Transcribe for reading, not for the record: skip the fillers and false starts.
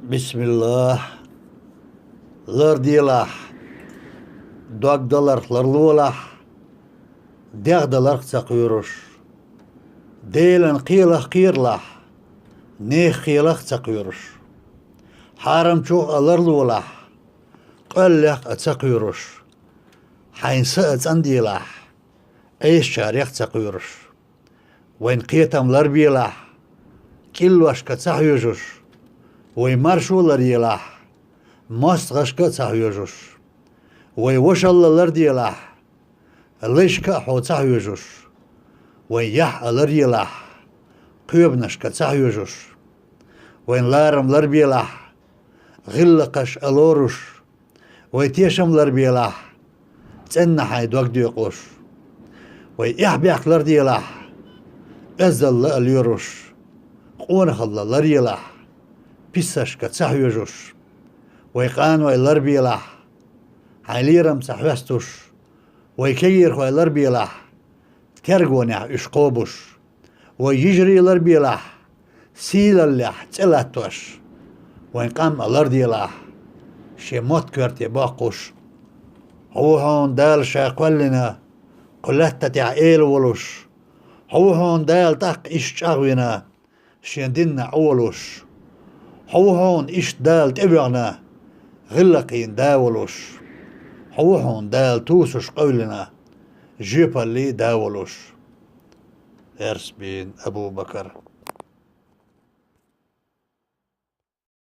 بسم الله لر ديلاح دوك دلر لرلولاح ديغ دلر تقيرش ديلن قيلخ قيرلاح نيخ قيلخ تقيرش حارم شوخ لرلولاح قلق تقيرش حين سأت انديلاح ايش شاريخ تقيرش وين قيتم لربيلاح كيلوش كتحيوجش وي مرشو لريلاح ماست غشكا تحيوجش وي وشل لرديلاح ليشكا حو تحيوجش وي يح لريلاح قيبنشكا تحيوجش وين لارم لربيلاح غلقش الورش وي تيشم لربيلاح تنحي دوك ديقوش وي يحبيح لرديلاح ازل اليورش قونخ الله لريلاح بيسشكا تحيوجش ويقان ويلربيلاح حيليرم تحوستش ويكير ويلربيلاح كرغونيح اشقوبش ويجري لربيلاح سيل اللح تلاتوش وينقام لرديلاح شموت كرتي باقوش هو هون دال شاقولنا قلت تاع ايل ولوش هو هون دال تاق ايش شاوينا شندنا اولوش هو هون ايش دال تبعنا غلقين داولوش هو هون دال توسش قولنا جيب اللي داولوش. درس بين أبو بكر.